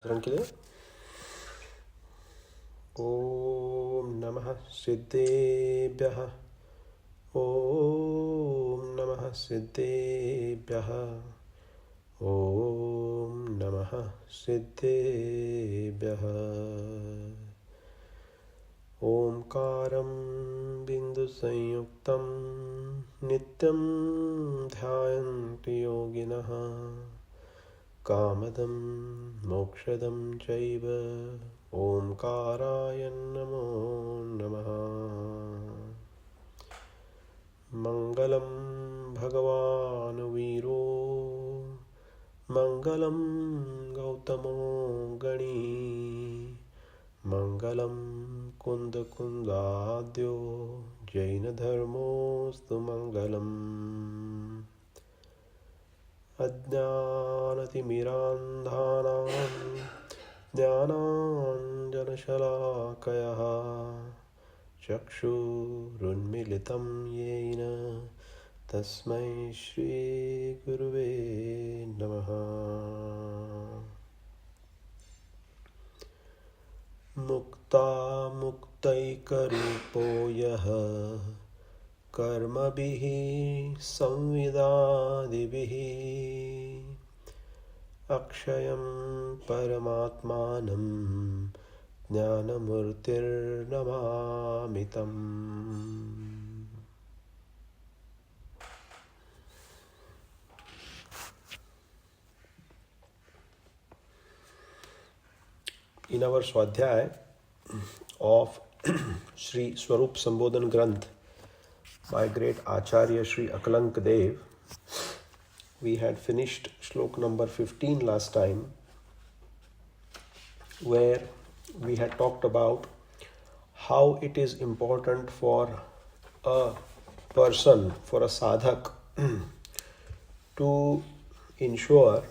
के लिए ओम नमः सिद्धेभ्यः। ओम नमः सिद्धेभ्यः। ओम नमः सिद्धेभ्यः। ओंकारं बिन्दुसंयुक्तं नित्यं ध्यायन्ति योगिनः। कामदं मोक्षदं चैव ओंकाराय नमो नमः। मंगलं भगवान् वीरो मंगलं गौतमो गणी मंगलं कुन्दकुन्दाद्यो जैनधर्मोऽस्तु मंगलम्। अज्ञानतिमिरान्धानां ज्ञानाञ्जनशलाकयः चक्षुरुन्मीलितं येन तस्मै श्रीगुरुवे नमः। मुक्तामुक्तैकरूपो यः कर्मभिः संविदादिभिः अक्षयं परमात्मानं ज्ञानमूर्तिर्नमामि तम्। In our Swadhyay of Sri Swarup Sambodhan Granth by great Acharya Sri Akalank Dev, we had finished shlok number 15 last time, where we had talked about how it is important for a person, for a sadhak, to ensure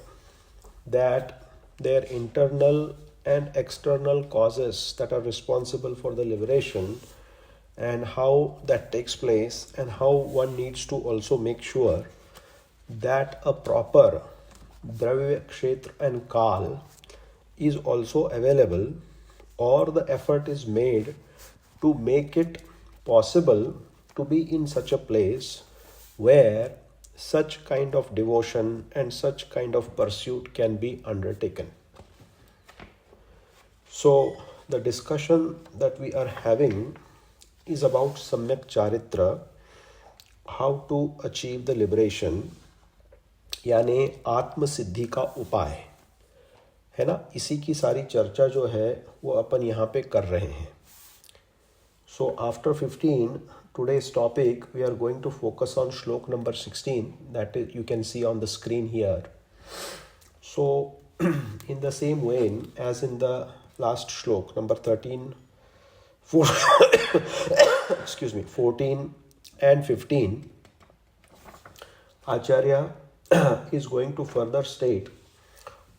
that their internal and external causes that are responsible for the liberation and how that takes place, and how one needs to also make sure that a proper Dravya, Kshetra and Kal is also available, or the effort is made to make it possible to be in such a place where such kind of devotion and such kind of pursuit can be undertaken. So the discussion that we are having is about Samyak Charitra, how to achieve the liberation, यानी आत्म सिद्धि का उपाय है ना। इसी की सारी चर्चा जो है वो अपन यहाँ पे कर रहे हैं. So after 15, today's topic we are going to focus on shlok number 16, that is, you can see on the screen here. So in the same vein as in the last shlok number 13, 14 and 15, Acharya is going to further state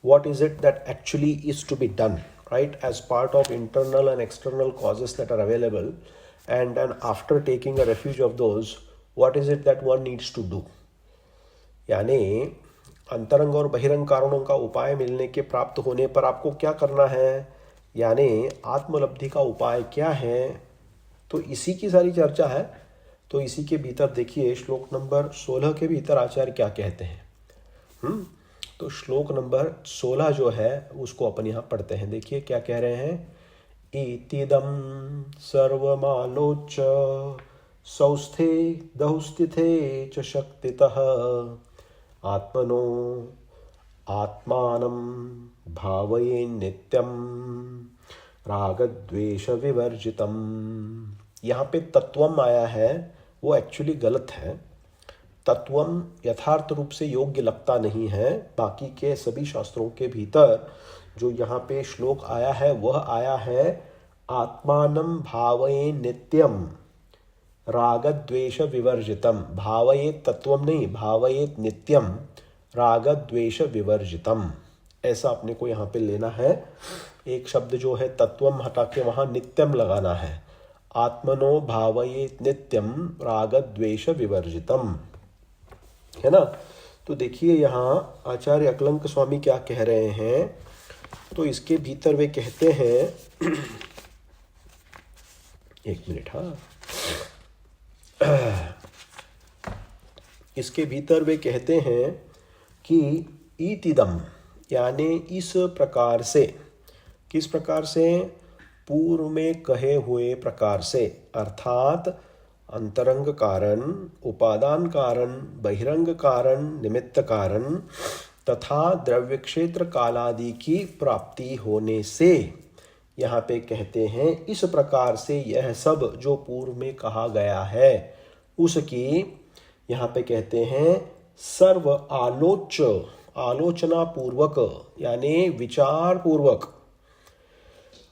what is it that actually is to be done, right, as part of internal and external causes that are available, and then after taking a refuge of those, what is it that one needs to do. यानी अंतरंग और बहिरंग कारणों का उपाय मिलने के प्राप्त होने पर आपको क्या करना है, यानी आत्मलब्धि का उपाय क्या है, तो इसी की सारी चर्चा है. तो इसी के भीतर देखिए श्लोक नंबर 16 के भीतर आचार्य क्या कहते हैं. तो श्लोक नंबर 16 जो है उसको अपन यहाँ पढ़ते हैं. देखिए क्या कह रहे हैं. इतिदं सर्वमालोच्य सौस्थे दहुस्थिते च शक्तितः आत्मनो आत्मानं भावये नित्यं रागद्वेष विवर्जितम. यहाँ पे तत्वम आया है, वो एक्चुअली गलत है. तत्वम यथार्थ रूप से योग्य लगता नहीं है. बाकी के सभी शास्त्रों के भीतर जो यहाँ पे श्लोक आया है वह आया है आत्मानं भावये नित्यम रागद्वेष विवर्जितम. भावये तत्वम नहीं, भावये नित्यम रागद्वेष विवर्जितम, ऐसा अपने को यहाँ पे लेना है. एक शब्द जो है तत्वम हटा के वहाँ नित्यम लगाना है. आत्मनो भावयेत नित्यम रागद्वेष विवर्जितम, है ना. तो देखिए यहाँ आचार्य अकलंक स्वामी क्या कह रहे हैं तो इसके भीतर वे कहते हैं एक मिनट, हाँ, इसके भीतर वे कहते हैं कि ईतिदम, यानी इस प्रकार से, किस प्रकार से, पूर्व में कहे हुए प्रकार से, अर्थात अंतरंग कारण, उपादान कारण, बहिरंग कारण, निमित्त कारण तथा द्रव्य क्षेत्र कालादि की प्राप्ति होने से, यहाँ पे कहते हैं इस प्रकार से यह सब जो पूर्व में कहा गया है उसकी यहाँ पे कहते हैं सर्व आलोच्य, आलोचना पूर्वक यानी विचार पूर्वक,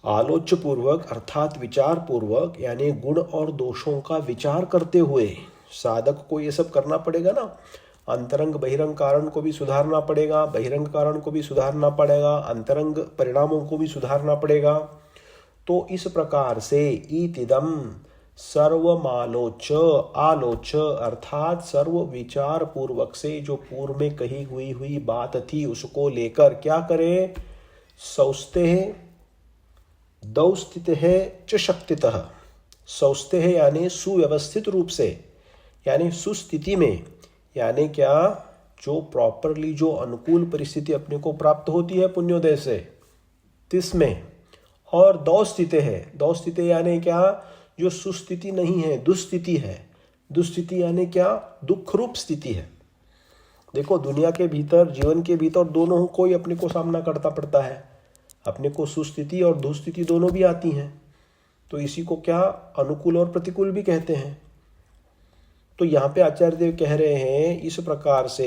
आलोच्य पूर्वक अर्थात विचार पूर्वक यानी गुण और दोषों का विचार करते हुए साधक को ये सब करना पड़ेगा ना। अंतरंग बहिरंग कारण को भी सुधारना पड़ेगा, बहिरंग कारण को भी सुधारना पड़ेगा, अंतरंग परिणामों को भी सुधारना पड़ेगा। तो इस प्रकार से ईतिदम सर्वमालोच्य, आलोच्य अर्थात सर्व विचार पूर्वक से जो पूर्व में कही हुई बात थी उसको लेकर क्या करे, सौस्ते दौस्थित है च शक्तितः, सौस्ते है यानी सुव्यवस्थित रूप से, यानी सुस्थिति में, यानी क्या, जो प्रॉपरली जो अनुकूल परिस्थिति अपने को प्राप्त होती है पुण्योदय से तिसमें, और दौस्थिति है, दौस्थिति यानी क्या, जो सुस्थिति नहीं है, दुस्थिति है। दुस्थिति यानी क्या, दुख रूप स्थिति है। देखो दुनिया के भीतर, जीवन के भीतर दोनों को ही अपने को सामना करता पड़ता है, अपने को सुस्थिति और दुस्थिति दोनों भी आती हैं। तो इसी को क्या अनुकूल और प्रतिकूल भी कहते हैं। तो यहाँ पे आचार्य देव कह रहे हैं इस प्रकार से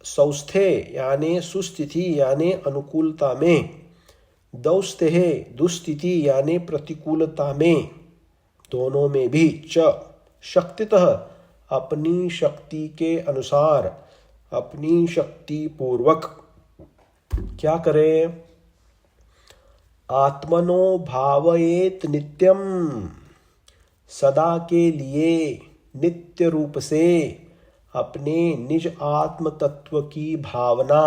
सौस्थे यानी सुस्थिति यानी अनुकूलता में, दौस्ते दुस्थिति यानी प्रतिकूलता में, दोनों में भी च शक्तितः अपनी शक्ति के अनुसार, अपनी शक्ति पूर्वक क्या करें, आत्मनो भावयेत नित्यम, सदा के लिए नित्य रूप से अपने निज आत्म तत्व की भावना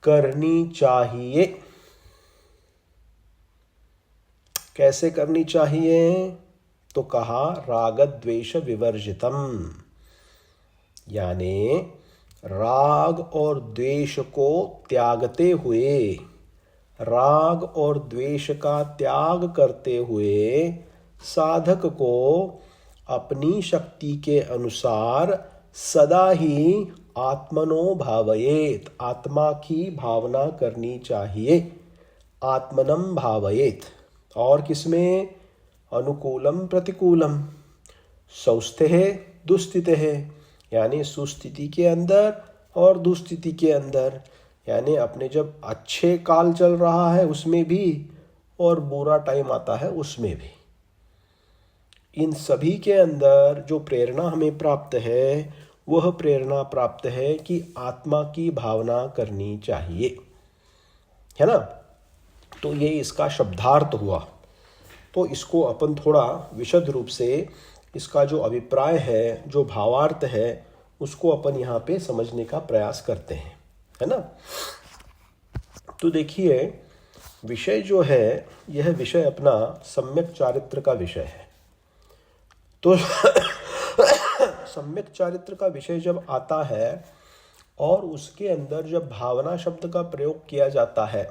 करनी चाहिए। कैसे करनी चाहिए, तो कहा राग द्वेष विवर्जितम, यानी राग और द्वेष को त्यागते हुए, राग और द्वेष का त्याग करते हुए साधक को अपनी शक्ति के अनुसार सदा ही आत्मनो भावयेत, आत्मा की भावना करनी चाहिए। आत्मनम भावयेत, और किसमें, अनुकूलम प्रतिकूलम, सौस्थे है दुस्थिति है, यानी सुस्थिति के अंदर और दुस्थिति के अंदर, यानी अपने जब अच्छे काल चल रहा है उसमें भी और बुरा टाइम आता है उसमें भी। इन सभी के अंदर जो प्रेरणा हमें प्राप्त है वह प्रेरणा प्राप्त है कि आत्मा की भावना करनी चाहिए, है ना। तो ये इसका शब्दार्थ हुआ। तो इसको अपन थोड़ा विशद रूप से इसका जो अभिप्राय है, जो भावार्थ है, उसको अपन यहाँ पे समझने का प्रयास करते हैं, है ना। तो देखिए विषय जो है, यह विषय अपना सम्यक चारित्र का विषय है। तो सम्यक चारित्र का विषय जब आता है और उसके अंदर जब भावना शब्द का प्रयोग किया जाता है,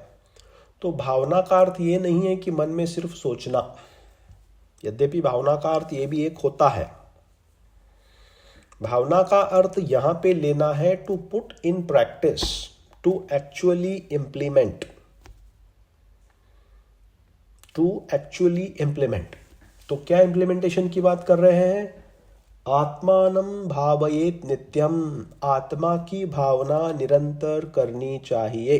तो भावना का अर्थ ये नहीं है कि मन में सिर्फ सोचना, यद्यपि भावना का अर्थ ये भी एक होता है। भावना का अर्थ यहाँ पे लेना है to put in practice, to actually implement, to actually implement. तो क्या इम्प्लीमेंटेशन की बात कर रहे हैं, आत्मानं भावयेत नित्यम, आत्मा की भावना निरंतर करनी चाहिए।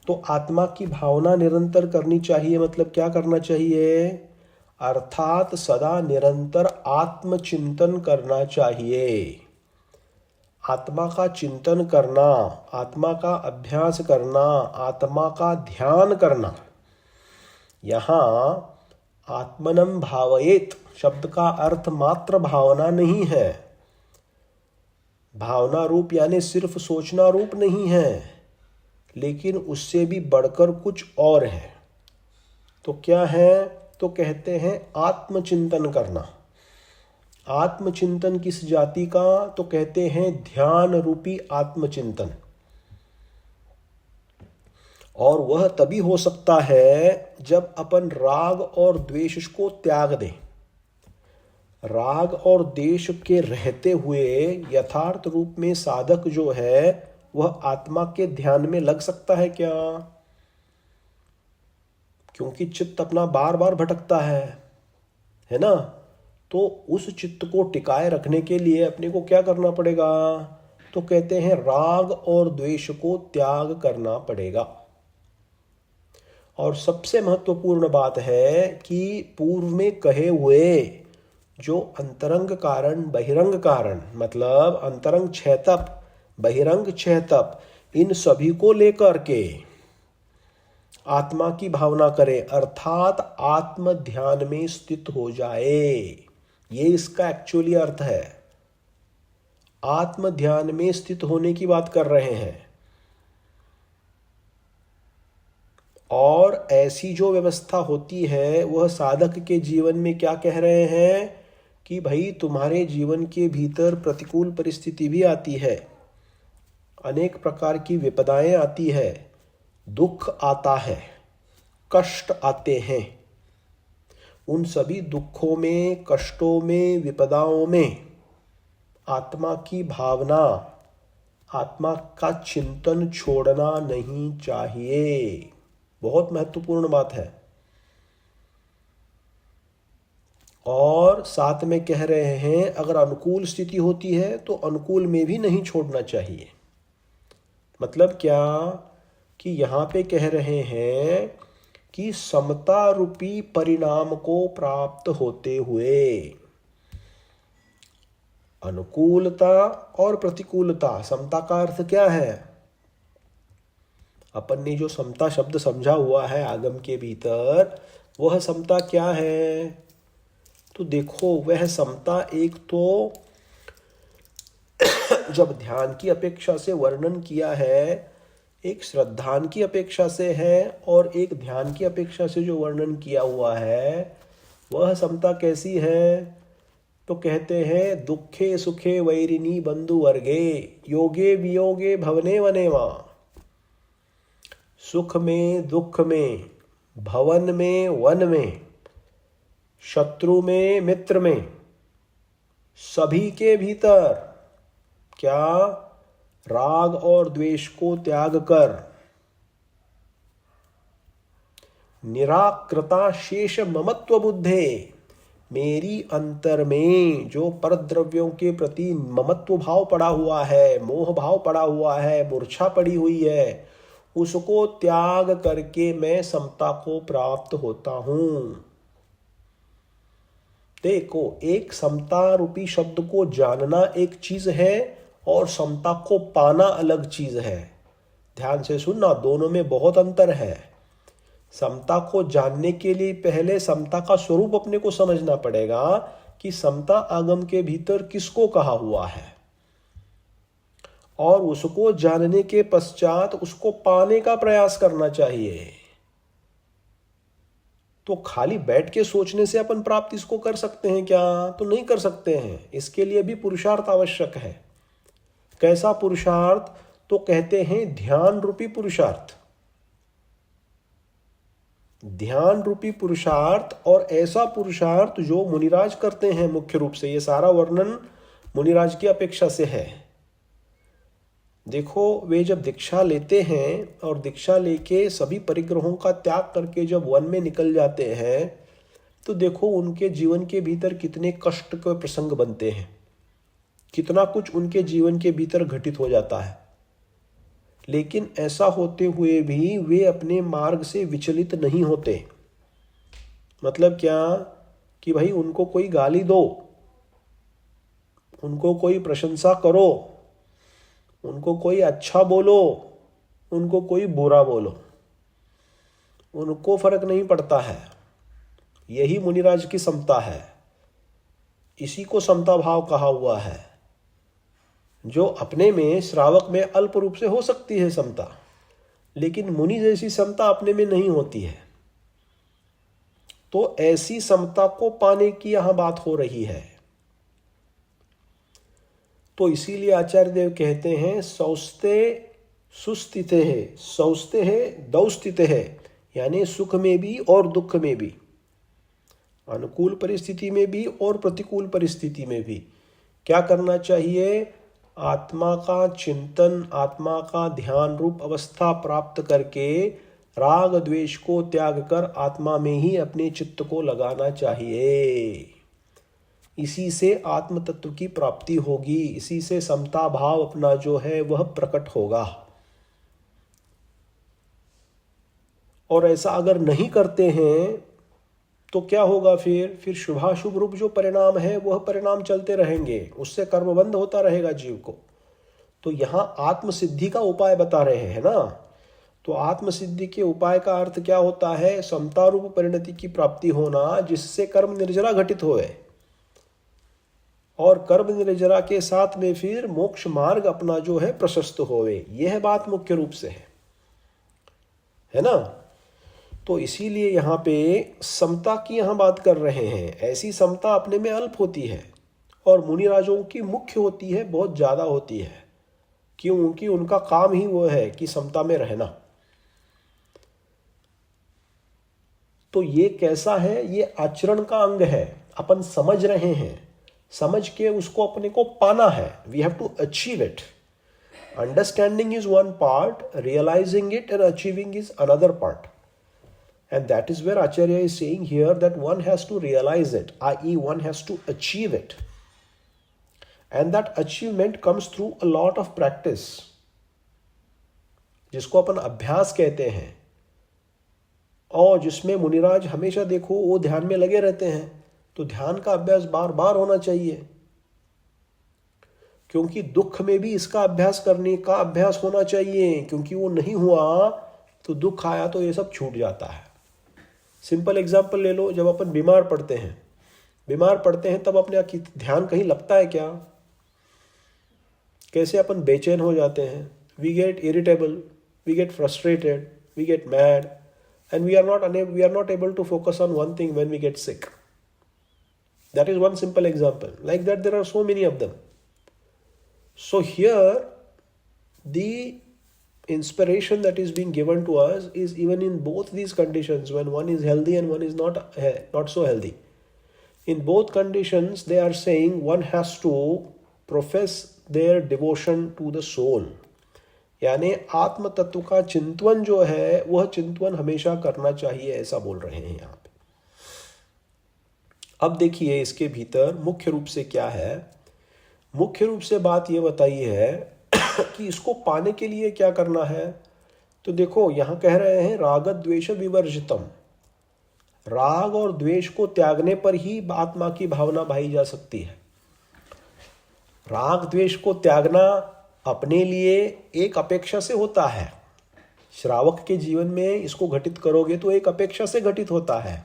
तो आत्मा की भावना निरंतर करनी चाहिए मतलब क्या करना चाहिए, अर्थात सदा निरंतर आत्मचिंतन करना चाहिए। आत्मा का चिंतन करना, आत्मा का अभ्यास करना, आत्मा का ध्यान करना। यहाँ आत्मनं भावयेत शब्द का अर्थ मात्र भावना नहीं है, भावना रूप यानी सिर्फ सोचना रूप नहीं है, लेकिन उससे भी बढ़कर कुछ और है। तो क्या है? तो कहते हैं आत्मचिंतन करना। आत्मचिंतन किस जाति का? तो कहते हैं ध्यान रूपी आत्मचिंतन। और वह तभी हो सकता है जब अपन राग और द्वेष को त्याग दें। राग और द्वेष के रहते हुए यथार्थ रूप में साधक जो है वह आत्मा के ध्यान में लग सकता है क्या? क्योंकि चित्त अपना बार बार भटकता है ना? तो उस चित्त को टिकाए रखने के लिए अपने को क्या करना पड़ेगा? तो कहते हैं राग और द्वेष को त्याग करना पड़ेगा। और सबसे महत्वपूर्ण बात है कि पूर्व में कहे हुए जो अंतरंग कारण बहिरंग कारण, मतलब अंतरंग छैतप बहिरंग छैतप, इन सभी को लेकर के आत्मा की भावना करें, अर्थात आत्म ध्यान में स्थित हो जाए। ये इसका एक्चुअली अर्थ है। आत्म ध्यान में स्थित होने की बात कर रहे हैं। और ऐसी जो व्यवस्था होती है वह साधक के जीवन में क्या कह रहे हैं कि भाई तुम्हारे जीवन के भीतर प्रतिकूल परिस्थिति भी आती है, अनेक प्रकार की विपदाएं आती है, दुख आता है, कष्ट आते हैं। उन सभी दुखों में, कष्टों में, विपदाओं में आत्मा की भावना, आत्मा का चिंतन छोड़ना नहीं चाहिए। बहुत महत्वपूर्ण बात है। और साथ में कह रहे हैं अगर अनुकूल स्थिति होती है तो अनुकूल में भी नहीं छोड़ना चाहिए। मतलब क्या कि यहाँ पे कह रहे हैं कि समता रूपी परिणाम को प्राप्त होते हुए अनुकूलता और प्रतिकूलता, समता का अर्थ क्या है? अपन ने जो समता शब्द समझा हुआ है आगम के भीतर, वह समता क्या है? तो देखो वह समता एक तो जब ध्यान की अपेक्षा से वर्णन किया है, एक श्रद्धान की अपेक्षा से है, और एक ध्यान की अपेक्षा से जो वर्णन किया हुआ है वह समता कैसी है? तो कहते हैं दुखे सुखे वैरिणी बंधु वर्गे योगे वियोगे भवने वनेवा। सुख में दुख में, भवन में वन में, शत्रु में मित्र में, सभी के भीतर क्या? राग और द्वेष को त्याग कर निराकृता शेष ममत्व बुद्धे, मेरी अंतर में जो परद्रव्यों के प्रति ममत्व भाव पड़ा हुआ है, मोह भाव पड़ा हुआ है, मूर्छा पड़ी हुई है, उसको त्याग करके मैं समता को प्राप्त होता हूं। देखो, एक समता रूपी शब्द को जानना एक चीज है और समता को पाना अलग चीज है। ध्यान से सुनना, दोनों में बहुत अंतर है। समता को जानने के लिए पहले समता का स्वरूप अपने को समझना पड़ेगा कि समता आगम के भीतर किसको कहा हुआ है, और उसको जानने के पश्चात उसको पाने का प्रयास करना चाहिए। तो खाली बैठ के सोचने से अपन प्राप्त इसको कर सकते हैं क्या? तो नहीं कर सकते हैं। इसके लिए भी पुरुषार्थ आवश्यक है। कैसा पुरुषार्थ? तो कहते हैं ध्यान रूपी पुरुषार्थ। ध्यान रूपी पुरुषार्थ, और ऐसा पुरुषार्थ जो मुनिराज करते हैं मुख्य रूप से। ये सारा वर्णन मुनिराज की अपेक्षा से है। देखो, वे जब दीक्षा लेते हैं और दीक्षा लेके सभी परिग्रहों का त्याग करके जब वन में निकल जाते हैं, तो देखो उनके जीवन के भीतर कितने कष्ट के प्रसंग बनते हैं, कितना कुछ उनके जीवन के भीतर घटित हो जाता है। लेकिन ऐसा होते हुए भी वे अपने मार्ग से विचलित नहीं होते। मतलब क्या कि भाई उनको कोई गाली दो, उनको कोई प्रशंसा करो, उनको कोई अच्छा बोलो, उनको कोई बुरा बोलो, उनको फर्क नहीं पड़ता है। यही मुनिराज की समता है। इसी को समता भाव कहा हुआ है। जो अपने में श्रावक में अल्प रूप से हो सकती है समता, लेकिन मुनि जैसी समता अपने में नहीं होती है। तो ऐसी समता को पाने की यहां बात हो रही है। तो इसीलिए आचार्य देव कहते हैं सौस्ते सुस्थिते है, सौस्ते है दौस्थिते है, यानी सुख में भी और दुख में भी, अनुकूल परिस्थिति में भी और प्रतिकूल परिस्थिति में भी क्या करना चाहिए? आत्मा का चिंतन, आत्मा का ध्यान रूप अवस्था प्राप्त करके राग द्वेष को त्याग कर आत्मा में ही अपने चित्त को लगाना चाहिए। इसी से आत्म तत्व की प्राप्ति होगी, इसी से समता भाव अपना जो है वह प्रकट होगा। और ऐसा अगर नहीं करते हैं तो क्या होगा? फिर शुभाशुभ रूप जो परिणाम है वह परिणाम चलते रहेंगे, उससे कर्मबंध होता रहेगा जीव को। तो यहां आत्मसिद्धि का उपाय बता रहे हैं ना। तो आत्मसिद्धि के उपाय का अर्थ क्या होता है? समता रूप परिणति की प्राप्ति होना, जिससे कर्म निर्जरा घटित होए, और कर्म निर्जरा के साथ में फिर मोक्ष मार्ग अपना जो है प्रशस्त होवे। यह बात मुख्य रूप से है ना। तो इसीलिए यहाँ पे समता की यहाँ बात कर रहे हैं। ऐसी समता अपने में अल्प होती है और मुनिराजों की मुख्य होती है, बहुत ज़्यादा होती है। क्योंकि उनका काम ही वो है कि समता में रहना। तो ये कैसा है? ये आचरण का अंग है। अपन समझ रहे हैं, समझ के उसको अपने को पाना है। We have to achieve it. Understanding is one part, realising it and achieving is another part. And that is where Acharya is saying here that one has to realize it, i.e. one has to achieve it. And that achievement comes through a lot of practice, जिसको अपन अभ्यास कहते हैं, और जिसमें मुनिराज हमेशा देखो वो ध्यान में लगे रहते हैं। तो ध्यान का अभ्यास बार बार होना चाहिए, क्योंकि दुख में भी इसका अभ्यास करने का अभ्यास होना चाहिए, क्योंकि वो नहीं हुआ तो दुख आया तो ये सब छूट जाता है। सिंपल एग्जाम्पल ले लो, जब अपन बीमार पड़ते हैं तब अपने ध्यान कहीं लगता है क्या? कैसे अपन बेचैन हो जाते हैं। We get irritable, we get frustrated, we get mad, and we are not able to focus on one thing when we get sick. That is one simple example. Like that there are so many of them. So here the inspiration that is being given to us is even in both these conditions, when one is healthy and one is not so healthy. In both conditions they are saying one has to profess their devotion to the soul. यानी आत्म तत्व का चिंतन जो है वह चिंतन हमेशा करना चाहिए, ऐसा बोल रहे हैं यहाँ पे। अब देखिए इसके भीतर मुख्य रूप से क्या है। मुख्य रूप से बात यह बताई है कि इसको पाने के लिए क्या करना है। तो देखो यहाँ कह रहे हैं राग द्वेष विवर्जितम। राग और द्वेष को त्यागने पर ही आत्मा की भावना भाई जा सकती है। राग द्वेष को त्यागना अपने लिए एक अपेक्षा से होता है। श्रावक के जीवन में इसको घटित करोगे तो एक अपेक्षा से घटित होता है।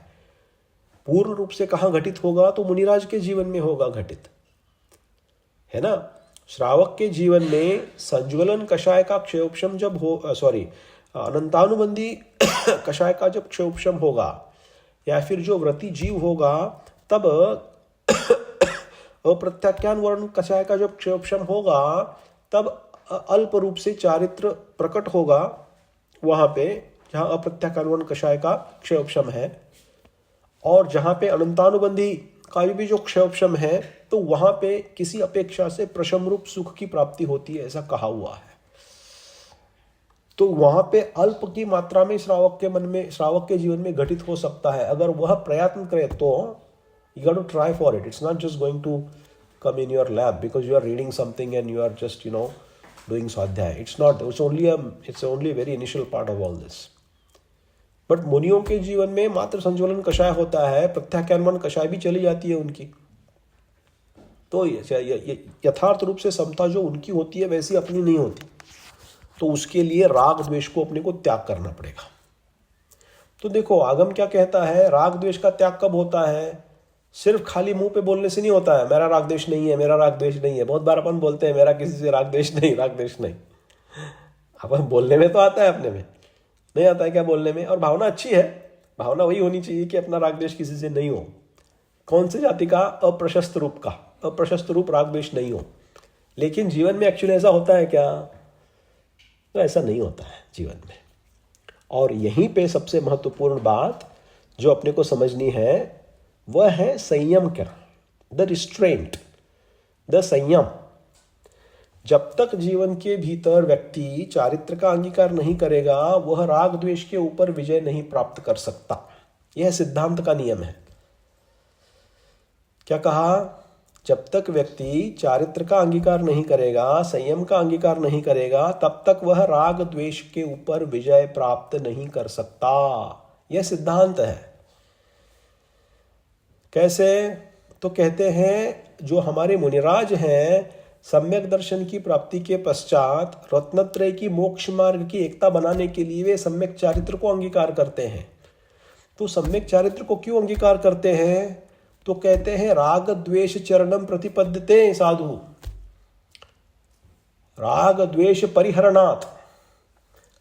पूर्ण रूप से कहाँ घटित होगा? तो मुनिराज के जीवन में होगा घटित, है ना। श्रावक के जीवन में संज्वलन कषाय का क्षयोपशम जब हो अनंतानुबंधी कषाय का जब क्षयोपशम होगा, या फिर जो व्रती जीव होगा तब अप्रत्याख्यान वर्ण कषाय का जब क्षयोपशम होगा, तब अल्प रूप से चारित्र प्रकट होगा वहां पे जहां अप्रत्याख्यान वर्ण कषाय का क्षयोपशम है। और जहां पे अनंतानुबंधी का भी जो क्षयोपशम है तो वहां पे किसी अपेक्षा से प्रशम रूप सुख की प्राप्ति होती है, ऐसा कहा हुआ है। तो वहां पे अल्प की मात्रा में श्रावक के मन में, श्रावक के जीवन में घटित हो सकता है। अगर वह प्रयत्न करे तो you got to try for it. It's not just going to come in your lap because you are reading something and you are just doing swadhyay. It's not. It's only a very initial part of all this. But मुनियों के जीवन में मात्र संज्वलन कषाय होता है, प्रत्याख्यान कषाय भी चली जाती है उनकी। तो यथार्थ रूप से समता जो उनकी होती है वैसी अपनी नहीं होती। तो उसके लिए राग द्वेष को अपने को त्याग करना पड़ेगा। तो देखो आगम क्या कहता है, राग द्वेष का त्याग कब होता है? सिर्फ खाली मुंह पे बोलने से नहीं होता है मेरा राग द्वेष नहीं है, मेरा राग द्वेष नहीं है। बहुत बार अपन बोलते हैं मेरा किसी से राग द्वेष नहीं, राग द्वेष नहीं। अपन बोलने में तो आता है, अपने में नहीं आता है क्या बोलने में? और भावना अच्छी है, भावना वही होनी चाहिए कि अपना राग द्वेष किसी से नहीं हो। कौन सी जाति का? अप्रशस्त रूप का, अप्रशस्त रूप राग द्वेष नहीं हो। लेकिन जीवन में एक्चुअली ऐसा होता है क्या? तो ऐसा नहीं होता है जीवन में। और यहीं पे सबसे महत्वपूर्ण बात जो अपने को समझनी है वह है संयम का, द रिस्ट्रेंट, द संयम। जब तक जीवन के भीतर व्यक्ति चारित्र का अंगीकार नहीं करेगा वह राग द्वेष के ऊपर विजय नहीं प्राप्त कर सकता। यह सिद्धांत का नियम है। क्या कहा? जब तक व्यक्ति चारित्र का अंगीकार नहीं करेगा, संयम का अंगीकार नहीं करेगा, तब तक वह राग द्वेष के ऊपर विजय प्राप्त नहीं कर सकता। यह सिद्धांत है। कैसे? तो कहते हैं जो हमारे मुनिराज हैं सम्यक दर्शन की प्राप्ति के पश्चात रत्नत्रय की मोक्ष मार्ग की एकता बनाने के लिए वे सम्यक चारित्र को अंगीकार करते हैं। तो सम्यक चारित्र को क्यों अंगीकार करते हैं? तो कहते हैं राग द्वेष चरणम प्रतिपद्यते साधु, राग द्वेष परिहरणात्,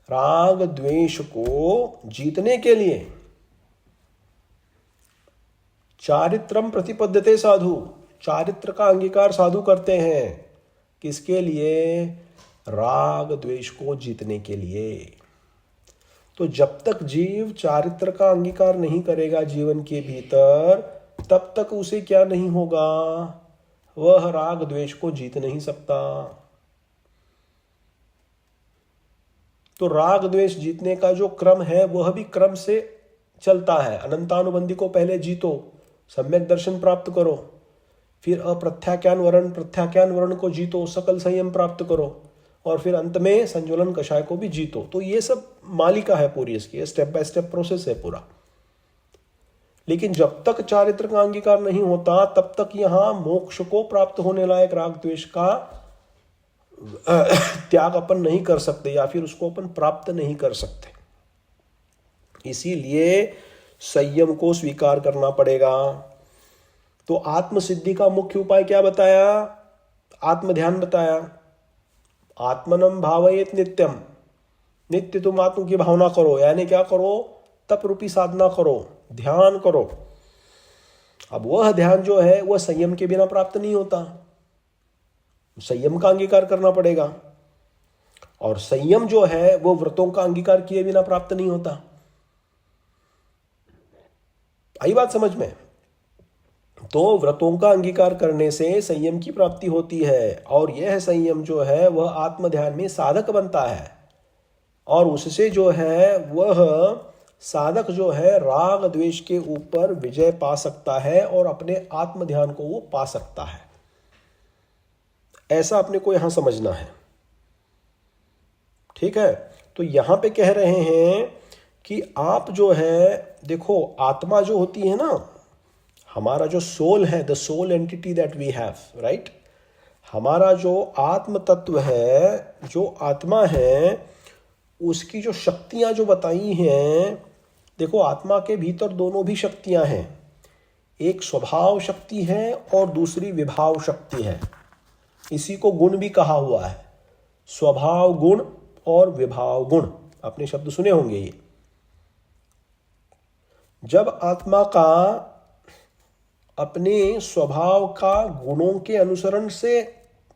राग द्वेष को जीतने के लिए चारित्रम प्रतिपद्यते साधु, चारित्र का अंगीकार साधु करते हैं। किसके लिए? राग द्वेष को जीतने के लिए। तो जब तक जीव चारित्र का अंगीकार नहीं करेगा जीवन के भीतर, तब तक उसे क्या नहीं होगा? वह राग द्वेष को जीत नहीं सकता। तो राग द्वेष जीतने का जो क्रम है वह भी क्रम से चलता है। अनंतानुबंधी को पहले जीतो, सम्यक दर्शन प्राप्त करो, फिर अप्रत्याख्यान वर्ण, प्रत्याख्यान वर्ण को जीतो, सकल संयम प्राप्त करो, और फिर अंत में संज्वलन कषाय को भी जीतो। तो ये सब मालिका है पूरी इसकी, स्टेप बाय स्टेप प्रोसेस है पूरा। लेकिन जब तक चारित्र का अंगीकार नहीं होता तब तक यहां मोक्ष को प्राप्त होने लायक राग द्वेष का त्याग अपन नहीं कर सकते, या फिर उसको अपन प्राप्त नहीं कर सकते। इसीलिए संयम को स्वीकार करना पड़ेगा। तो आत्मसिद्धि का मुख्य उपाय क्या बताया? आत्म ध्यान बताया। आत्मनम भावयेत नित्यम, नित्य तुम आत्म की भावना करो, यानी क्या करो? तप रूपी साधना करो, ध्यान करो। अब वह ध्यान जो है वह संयम के बिना प्राप्त नहीं होता, संयम का अंगीकार करना पड़ेगा। और संयम जो है वो व्रतों का अंगीकार किए बिना प्राप्त नहीं होता। आई बात समझ में? तो व्रतों का अंगीकार करने से संयम की प्राप्ति होती है, और यह संयम जो है वह आत्म ध्यान में साधक बनता है, और उससे जो है वह साधक जो है राग द्वेष के ऊपर विजय पा सकता है और अपने आत्म ध्यान को वो पा सकता है। ऐसा अपने को यहां समझना है। ठीक है? तो यहां पे कह रहे हैं कि आप जो है देखो, आत्मा जो होती है ना, हमारा जो सोल है, the soul entity that we have, right, हमारा जो आत्म तत्व है, जो आत्मा है, उसकी जो शक्तियां जो बताई हैं, देखो आत्मा के भीतर दोनों भी शक्तियां हैं। एक स्वभाव शक्ति है और दूसरी विभाव शक्ति है। इसी को गुण भी कहा हुआ है, स्वभाव गुण और विभाव गुण। आपने शब्द सुने होंगे ये। जब आत्मा का अपने स्वभाव का गुणों के अनुसरण से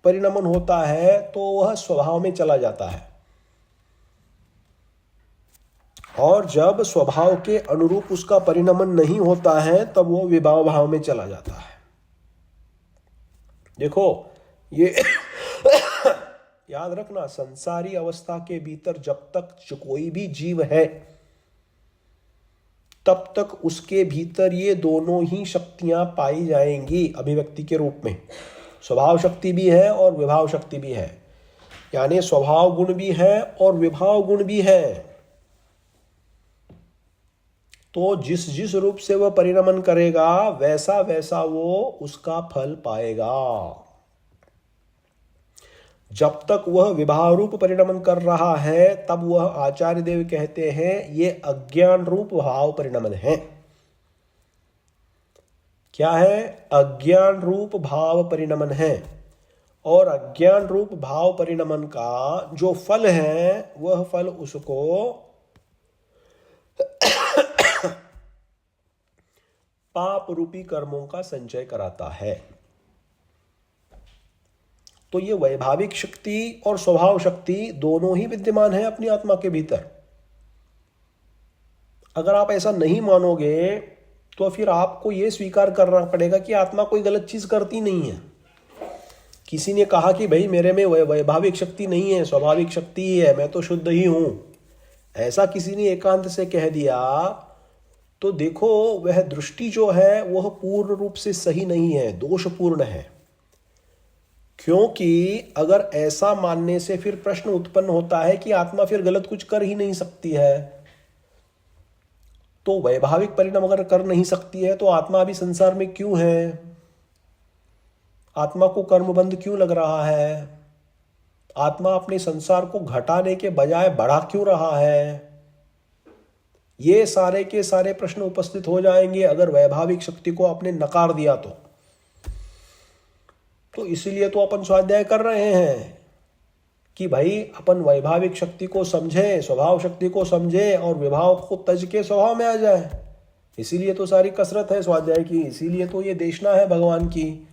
परिणमन होता है तो वह स्वभाव में चला जाता है, और जब स्वभाव के अनुरूप उसका परिणमन नहीं होता है तब वो विभाव भाव में चला जाता है। देखो ये याद रखना, संसारी अवस्था के भीतर जब तक कोई भी जीव है तब तक उसके भीतर ये दोनों ही शक्तियां पाई जाएंगी अभिव्यक्ति के रूप में। स्वभाव शक्ति भी है और विभाव शक्ति भी है, यानी स्वभाव गुण भी है और विभाव गुण भी है। तो जिस जिस रूप से वह परिणमन करेगा वैसा वैसा वो उसका फल पाएगा। जब तक वह विभाव रूप परिणमन कर रहा है तब वह आचार्य देव कहते हैं ये अज्ञान रूप भाव परिणमन है। क्या है? अज्ञान रूप भाव परिणमन है। और अज्ञान रूप भाव परिणमन का जो फल है वह फल उसको पाप रूपी कर्मों का संचय कराता है। तो ये वैभाविक शक्ति और स्वभाव शक्ति दोनों ही विद्यमान है अपनी आत्मा के भीतर। अगर आप ऐसा नहीं मानोगे तो फिर आपको यह स्वीकार करना पड़ेगा कि आत्मा कोई गलत चीज करती नहीं है। किसी ने कहा कि भाई मेरे में वैभाविक शक्ति नहीं है, स्वाभाविक शक्ति ही है, मैं तो शुद्ध ही हूं, ऐसा किसी ने एकांत से कह दिया तो देखो वह दृष्टि जो है वह पूर्ण रूप से सही नहीं है, दोषपूर्ण है। क्योंकि अगर ऐसा मानने से फिर प्रश्न उत्पन्न होता है कि आत्मा फिर गलत कुछ कर ही नहीं सकती है। तो वैभाविक परिणाम अगर कर नहीं सकती है तो आत्मा अभी संसार में क्यों है? आत्मा को कर्मबंध क्यों लग रहा है? आत्मा अपने संसार को घटाने के बजाय बढ़ा क्यों रहा है? ये सारे के सारे प्रश्न उपस्थित हो जाएंगे अगर वैभाविक शक्ति को आपने नकार दिया तो इसीलिए तो अपन स्वाध्याय कर रहे हैं कि भाई अपन वैभाविक शक्ति को समझें, स्वभाव शक्ति को समझें और विभाव को तज के स्वभाव में आ जाए। इसीलिए तो सारी कसरत है स्वाध्याय की, इसीलिए तो ये देशना है भगवान की,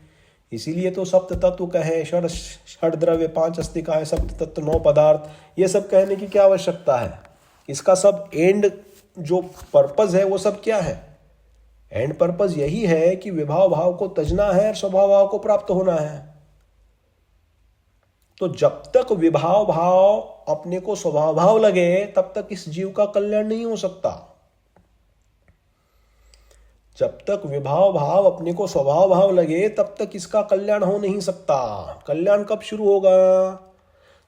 इसीलिए तो सप्त तत्व कहे, षड द्रव्य, 5 अस्तिकाएं, सप्त तत्व, 9 पदार्थ, ये सब कहने की क्या आवश्यकता है? इसका सब एंड जो पर्पज है वो सब क्या है? एंड पर्पज यही है कि विभाव भाव को तजना है और स्वभाव भाव को प्राप्त होना है। तो जब तक विभाव भाव अपने को स्वभाव भाव लगे तब तक इस जीव का कल्याण नहीं हो सकता। जब तक विभाव भाव अपने को स्वभाव भाव लगे तब तक इसका कल्याण हो नहीं सकता। कल्याण कब शुरू होगा?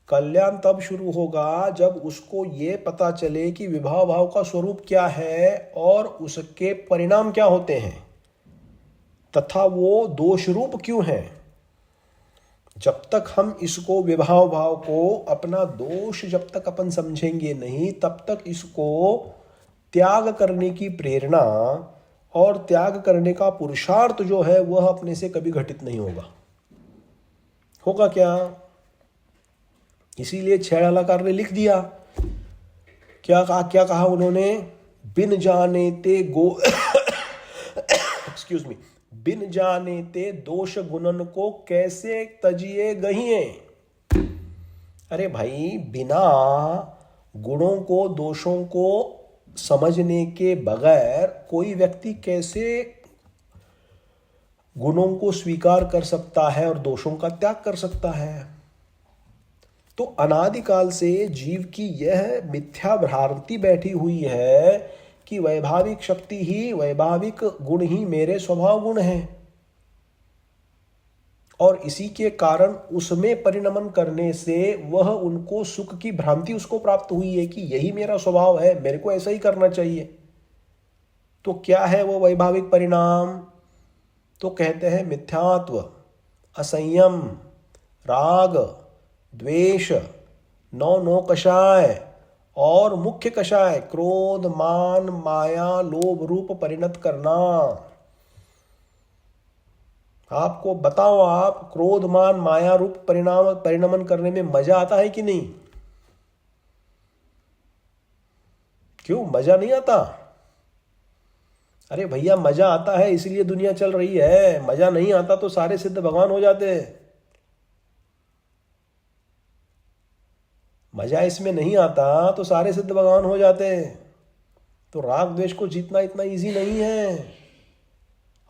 कल्याण तब शुरू होगा जब उसको ये पता चले कि विभाव भाव का स्वरूप क्या है और उसके परिणाम क्या होते हैं तथा वो दोष रूप क्यों है। जब तक हम इसको विभाव भाव को अपना दोष जब तक अपन समझेंगे नहीं तब तक इसको त्याग करने की प्रेरणा और त्याग करने का पुरुषार्थ जो है वह अपने से कभी घटित नहीं होगा क्या? इसीलिए छेड़ालाकार ने लिख दिया, क्या कहा उन्होंने? बिन जाने ते एक्सक्यूज मी, बिन जाने ते दोष गुणन को कैसे तजिए गहिए। अरे भाई, बिना गुणों को, दोषों को समझने के बगैर कोई व्यक्ति कैसे गुणों को स्वीकार कर सकता है और दोषों का त्याग कर सकता है? तो अनादिकाल से जीव की यह मिथ्या भ्रांति बैठी हुई है कि वैभाविक शक्ति ही, वैभाविक गुण ही मेरे स्वभाव गुण हैं और इसी के कारण उसमें परिणमन करने से वह उनको सुख की भ्रांति उसको प्राप्त हुई है कि यही मेरा स्वभाव है, मेरे को ऐसा ही करना चाहिए। तो क्या है वो वैभाविक परिणाम? तो कहते हैं मिथ्यात्व, असंयम, राग, द्वेष, 9 कषाय और मुख्य कषाय क्रोध, मान, माया, लोभ रूप परिणत करना। आपको बताओ, आप क्रोध, मान, माया रूप परिणमन करने में मजा आता है कि नहीं? क्यों मजा नहीं आता? अरे भैया, मजा आता है इसलिए दुनिया चल रही है। मजा नहीं आता तो सारे सिद्ध भगवान हो जाते। मजा इसमें नहीं आता तो सारे सिद्ध भगवान हो जाते। तो राग द्वेष को जीतना इतना इजी नहीं है।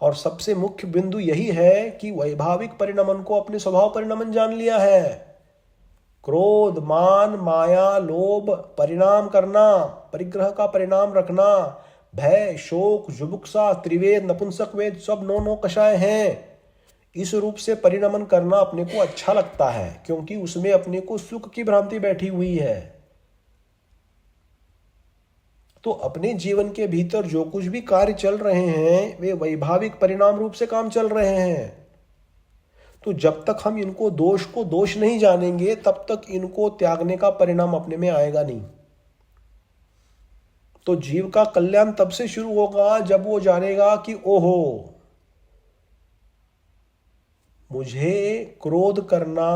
और सबसे मुख्य बिंदु यही है कि वैभाविक परिणमन को अपने स्वभाव परिणमन जान लिया है। क्रोध, मान, माया, लोभ परिणाम करना, परिग्रह का परिणाम रखना, भय, शोक, जुगुप्सा, त्रिवेद, नपुंसक वेद सब 9 कषाय हैं। इस रूप से परिणमन करना अपने को अच्छा लगता है क्योंकि उसमें अपने को सुख की भ्रांति बैठी हुई है। तो अपने जीवन के भीतर जो कुछ भी कार्य चल रहे हैं वे वैभाविक परिणाम रूप से काम चल रहे हैं। तो जब तक हम इनको दोष को दोष नहीं जानेंगे तब तक इनको त्यागने का परिणाम अपने में आएगा नहीं। तो जीव का कल्याण तब से शुरू होगा जब वो जानेगा कि ओहो, मुझे क्रोध करना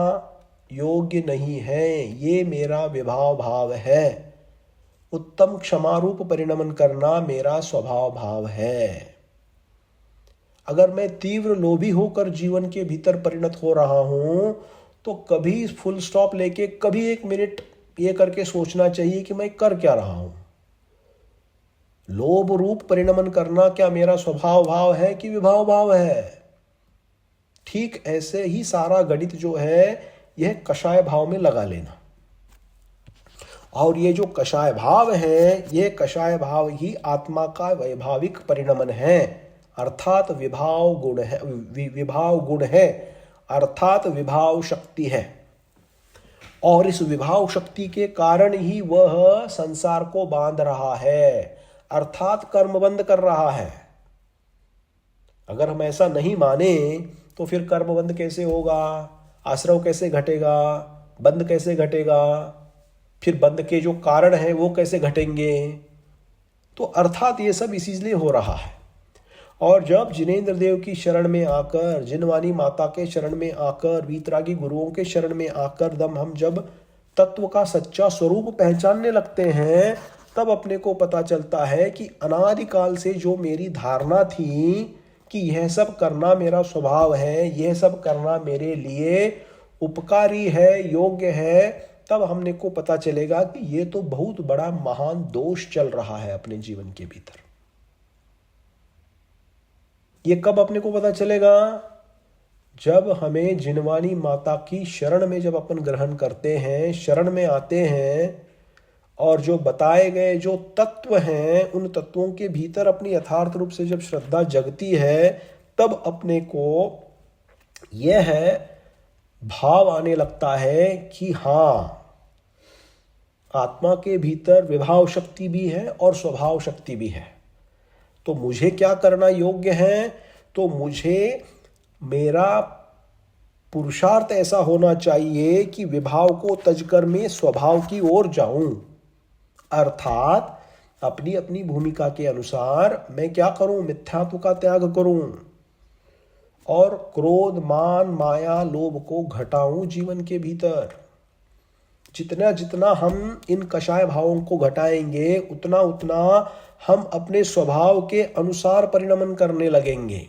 योग्य नहीं है, ये मेरा विभाव भाव है। उत्तम क्षमारूप परिणमन करना मेरा स्वभाव भाव है। अगर मैं तीव्र लोभी होकर जीवन के भीतर परिणत हो रहा हूं तो कभी फुल स्टॉप लेके कभी 1 मिनट ये करके सोचना चाहिए कि मैं कर क्या रहा हूं। लोभ रूप परिणमन करना क्या मेरा स्वभाव भाव है कि विभाव भाव है? ठीक ऐसे ही सारा गणित जो है यह कषाय भाव में लगा लेना। और ये जो कषाय भाव है, ये कषाय भाव ही आत्मा का वैभाविक परिणमन है, अर्थात विभाव गुण है, विभाव गुण है, अर्थात विभाव शक्ति है। और इस विभाव शक्ति के कारण ही वह संसार को बांध रहा है, अर्थात कर्मबंध कर रहा है। अगर हम ऐसा नहीं माने तो फिर कर्मबंध कैसे होगा, आश्रव कैसे घटेगा, बंध कैसे घटेगा, फिर बंध के जो कारण है वो कैसे घटेंगे? तो अर्थात ये सब इसीलिए हो रहा है। और जब जिनेंद्र देव की शरण में आकर, जिनवानी माता के शरण में आकर, वीतरागी गुरुओं के शरण में आकर हम जब तत्व का सच्चा स्वरूप पहचानने लगते हैं, तब अपने को पता चलता है कि अनादिकाल से जो मेरी धारणा थी कि यह सब करना मेरा स्वभाव है, यह सब करना मेरे लिए उपकारी है, योग्य है, तब हमने को पता चलेगा कि ये तो बहुत बड़ा महान दोष चल रहा है अपने जीवन के भीतर। ये कब अपने को पता चलेगा? जब हमें जिनवानी माता की शरण में जब अपन ग्रहण करते हैं, शरण में आते हैं, और जो बताए गए जो तत्व हैं उन तत्वों के भीतर अपनी यथार्थ रूप से जब श्रद्धा जगती है, तब अपने को यह भाव आने लगता है कि हाँ, आत्मा के भीतर विभाव शक्ति भी है और स्वभाव शक्ति भी है। तो मुझे क्या करना योग्य है? तो मुझे मेरा पुरुषार्थ ऐसा होना चाहिए कि विभाव को तजकर मैं स्वभाव की ओर जाऊं, अर्थात अपनी अपनी भूमिका के अनुसार मैं क्या करूं? मिथ्यात्व का त्याग करूं और क्रोध, मान, माया, लोभ को घटाऊं जीवन के भीतर। जितना जितना हम इन कषाय भावों को घटाएंगे, उतना उतना हम अपने स्वभाव के अनुसार परिणमन करने लगेंगे।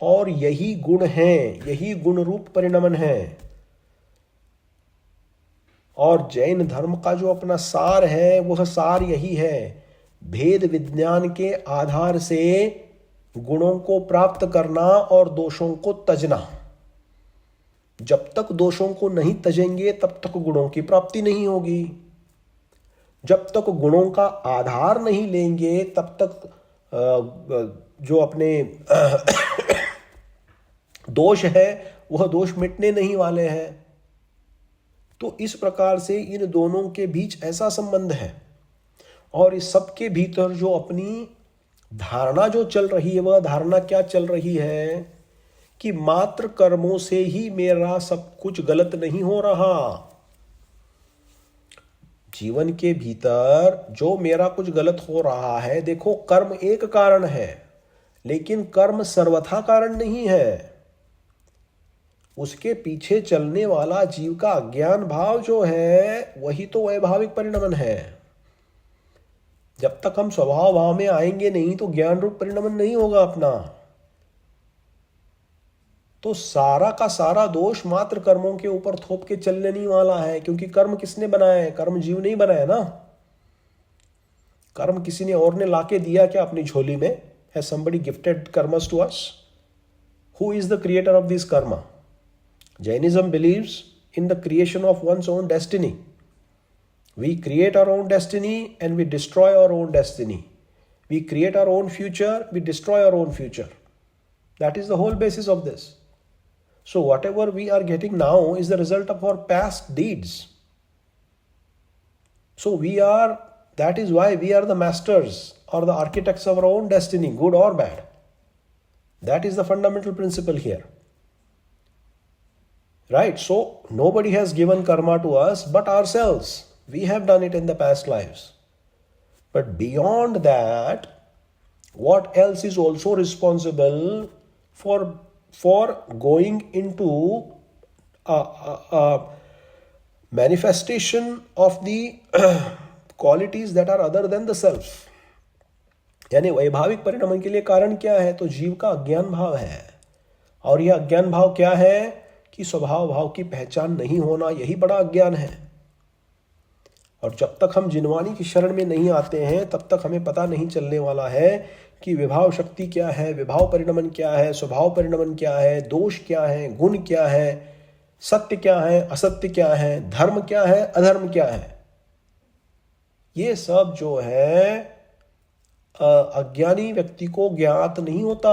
और यही गुण है, यही गुण रूप परिणमन है। और जैन धर्म का जो अपना सार है, वह सार यही है, भेद विज्ञान के आधार से गुणों को प्राप्त करना और दोषों को तजना। जब तक दोषों को नहीं तजेंगे तब तक गुणों की प्राप्ति नहीं होगी। जब तक गुणों का आधार नहीं लेंगे तब तक जो अपने दोष है वह दोष मिटने नहीं वाले हैं। तो इस प्रकार से इन दोनों के बीच ऐसा संबंध है। और इस सब के भीतर जो अपनी धारणा जो चल रही है, वह धारणा क्या चल रही है कि मात्र कर्मों से ही मेरा सब कुछ गलत नहीं हो रहा। जीवन के भीतर जो मेरा कुछ गलत हो रहा है, देखो कर्म एक कारण है, लेकिन कर्म सर्वथा कारण नहीं है। उसके पीछे चलने वाला जीव का अज्ञान भाव जो है, वही तो वैभाविक परिणमन है। जब तक हम स्वभाव भाव में आएंगे नहीं तो ज्ञान रूप परिणमन नहीं होगा अपना। तो सारा का सारा दोष मात्र कर्मों के ऊपर थोप के चलने नहीं वाला है, क्योंकि कर्म किसने बनाया है? कर्म जीव नहीं बनाया ना। कर्म किसी ने और ने लाके दिया क्या अपनी झोली में? Has somebody gifted karmas to us? Who is the creator of this karma? Jainism believes in the creation of one's own destiny. We create our own destiny and we destroy our own destiny. We create our own future, we destroy our own future. That is the whole basis of this. So whatever we are getting now is the result of our past deeds. So that is why we are the masters or the architects of our own destiny, good or bad. That is the fundamental principle here. Right? So nobody has given karma to us but ourselves. We have done it in the past lives. But beyond that, what else is also responsible for for going into a manifestation of the qualities that are other than the self. यानी वैभाविक परिणमन के लिए कारण क्या है? तो जीव का अज्ञान भाव है। और यह अज्ञान भाव क्या है कि स्वभाव भाव की पहचान नहीं होना, यही बड़ा अज्ञान है। और जब तक हम जिनवानी की शरण में नहीं आते हैं तब तक हमें पता नहीं चलने वाला है कि विभाव शक्ति क्या है, विभाव परिणमन क्या है, स्वभाव परिणमन क्या है, दोष क्या है, गुण क्या है, सत्य क्या है, असत्य क्या है, धर्म क्या है, अधर्म क्या है। ये सब जो है अज्ञानी व्यक्ति को ज्ञात नहीं होता।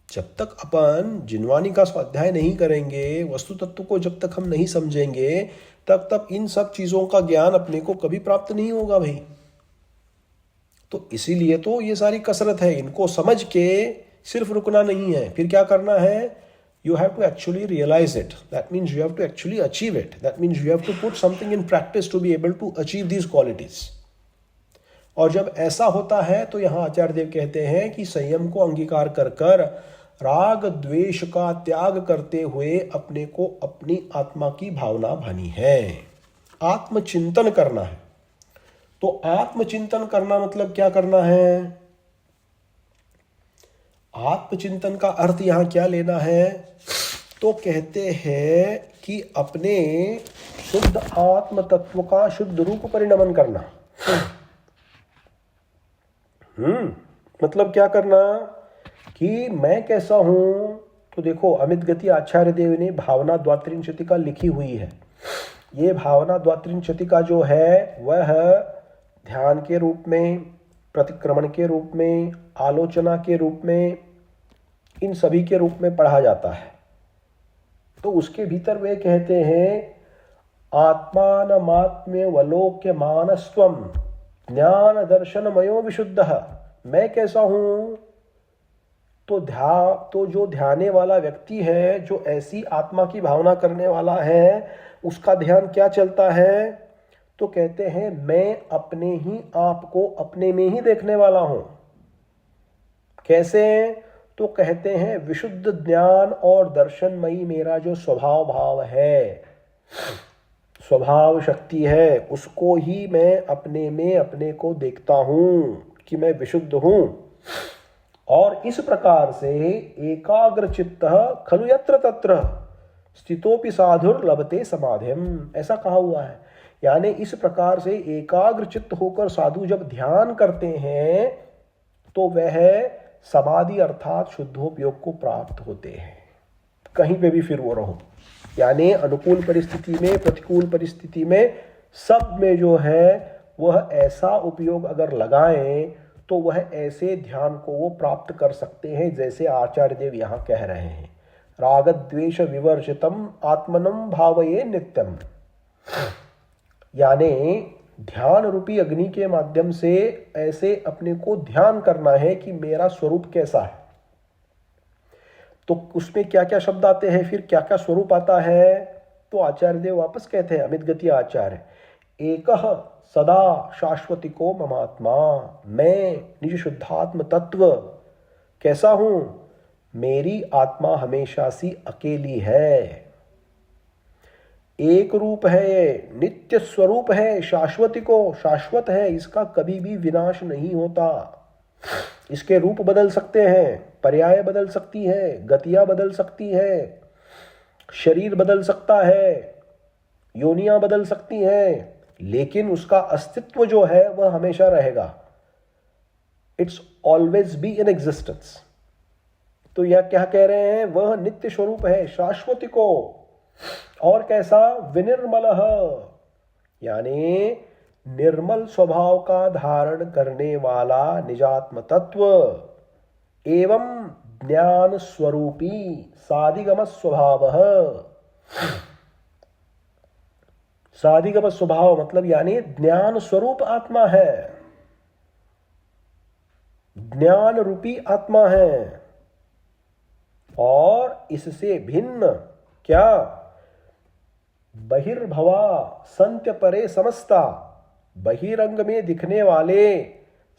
जब तक अपन जिनवानी का स्वाध्याय नहीं करेंगे, वस्तु तत्व को जब तक हम नहीं समझेंगे, तब तक इन सब चीजों का ज्ञान अपने को कभी प्राप्त नहीं होगा भाई। तो इसीलिए तो ये सारी कसरत है, इनको समझ के सिर्फ रुकना नहीं है, फिर क्या करना है? You have to actually realize it. That means you have to actually achieve it. That means you have to put something in practice to be able to achieve these qualities. और जब ऐसा होता है तो यहाँ आचार्य देव कहते हैं कि संयम को अंगीकार कर कर राग द्वेष का त्याग करते हुए अपने को अपनी आत्मा की भावना भानी है, आत्मचिंतन करना है। तो आत्मचिंतन करना मतलब क्या करना है? आत्मचिंतन का अर्थ यहां क्या लेना है? तो कहते हैं कि अपने शुद्ध आत्म तत्व का शुद्ध रूप परिणमन करना। मतलब क्या करना कि मैं कैसा हूं? तो देखो, अमित गति आचार्य देव ने भावना द्वात्रिंशतिका लिखी हुई है। ये भावना द्वात्रिंशतिका जो है वह ध्यान के रूप में, प्रतिक्रमण के रूप में, आलोचना के रूप में, इन सभी के रूप में पढ़ा जाता है। तो उसके भीतर वे कहते हैं आत्मानमात्म्य वलोक्य मानस्त्वम ज्ञान दर्शनमयो विशुद्ध। मैं कैसा हूं? तो जो ध्याने वाला व्यक्ति है, जो ऐसी आत्मा की भावना करने वाला है, उसका ध्यान क्या चलता है? तो कहते हैं मैं अपने ही आप को अपने में ही देखने वाला हूं। कैसे? तो कहते हैं विशुद्ध ज्ञान और दर्शनमयी मेरा जो स्वभाव भाव है, स्वभाव शक्ति है, उसको ही मैं अपने में अपने को देखता हूं कि मैं विशुद्ध हूं। और इस प्रकार से एकाग्र चित्त खलु यत्र तत्र स्थितोपि साधुर लभते समाधिम, ऐसा कहा हुआ है। यानी इस प्रकार से एकाग्र चित्त होकर साधु जब ध्यान करते हैं तो वह समाधि अर्थात शुद्धोपयोग को प्राप्त होते हैं, कहीं पे भी फिर वो रहो। यानी अनुकूल परिस्थिति में, प्रतिकूल परिस्थिति में, सब में जो है वह ऐसा उपयोग अगर लगाएं तो वह ऐसे ध्यान को वो प्राप्त कर सकते हैं जैसे आचार्य देव यहाँ कह रहे हैं, राग द्वेष विवर्जितम आत्मनम भावये नित्यम। यानी ध्यान रूपी अग्नि के माध्यम से ऐसे अपने को ध्यान करना है कि मेरा स्वरूप कैसा है। तो उसमें क्या क्या शब्द आते हैं, फिर क्या क्या स्वरूप आता है? तो आचार्य देव वापस कहते हैं, अमित गति आचार्य, एकह सदा शाश्वतिको ममात्मा, मैं निज शुद्धात्म तत्व कैसा हूं? मेरी आत्मा हमेशा सी अकेली है, एक रूप है, नित्य स्वरूप है, शाश्वतिको शाश्वत है, इसका कभी भी विनाश नहीं होता। इसके रूप बदल सकते हैं, पर्याय बदल सकती है, गतियां बदल सकती है, शरीर बदल सकता है, योनियां बदल सकती हैं, लेकिन उसका अस्तित्व जो है वह हमेशा रहेगा। It's always be in existence. तो यह क्या कह रहे हैं? वह नित्य स्वरूप है, शाश्वतिको। और कैसा? विनिर्मल, यानी निर्मल स्वभाव का धारण करने वाला निजात्म तत्व एवं ज्ञान स्वरूपी साधिगम स्वभाव। साधिगम स्वभाव मतलब यानी ज्ञान स्वरूप आत्मा है, ज्ञान रूपी आत्मा है। और इससे भिन्न क्या? बहिर्भवा संत्य परे समस्ता, बहिरंग में दिखने वाले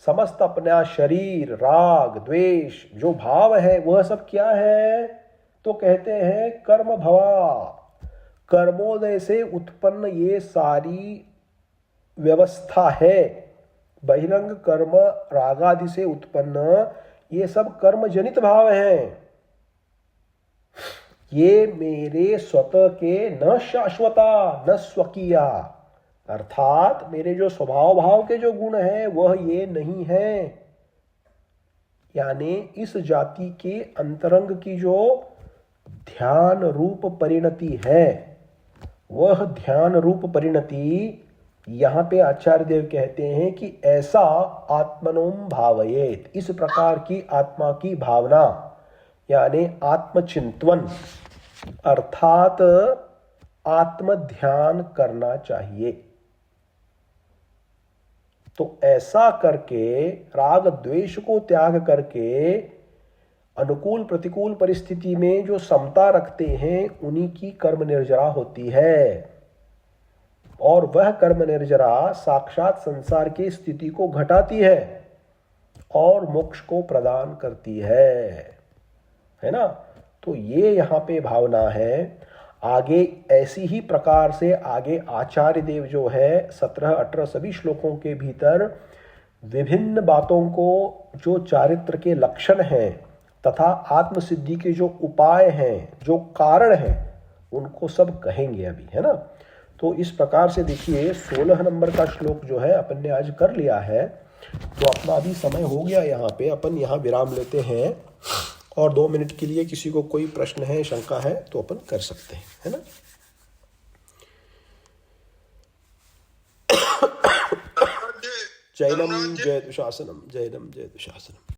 समस्त अपना शरीर, राग द्वेष जो भाव है वह सब क्या है? तो कहते हैं कर्म भवा। कर्मोदय से उत्पन्न ये सारी व्यवस्था है। बहिरंग कर्म रागादि से उत्पन्न ये सब कर्म जनित भाव हैं। ये मेरे स्वतः के न शाश्वता न स्वकीया, अर्थात मेरे जो स्वभाव भाव के जो गुण हैं वह ये नहीं है। यानी इस जाति के अंतरंग की जो ध्यान रूप परिणति है, वह ध्यान रूप परिणति यहाँ पे आचार्य देव कहते हैं कि ऐसा आत्मनोम भावयेत, इस प्रकार की आत्मा की भावना यानी आत्मचिंतन अर्थात आत्म ध्यान करना चाहिए। तो ऐसा करके राग द्वेष को त्याग करके अनुकूल प्रतिकूल परिस्थिति में जो समता रखते हैं उन्हीं की कर्म निर्जरा होती है। और वह कर्म निर्जरा साक्षात संसार की स्थिति को घटाती है और मोक्ष को प्रदान करती है ना। तो ये यहाँ पे भावना है। आगे ऐसी ही प्रकार से आगे आचार्य देव जो है 17-18 सभी श्लोकों के भीतर विभिन्न बातों को जो चारित्र के लक्षण हैं तथा आत्मसिद्धि के जो उपाय हैं, जो कारण हैं, उनको सब कहेंगे अभी, है ना। तो इस प्रकार से देखिए 16 नंबर का श्लोक जो है अपन ने आज कर लिया है। तो अपना अभी समय हो गया, यहाँ पे अपन यहाँ विराम लेते हैं और 2 मिनट के लिए किसी को कोई प्रश्न है, शंका है तो अपन कर सकते हैं, है ना। जैनम जय दुशासनम, जैनम जय दुशासनम।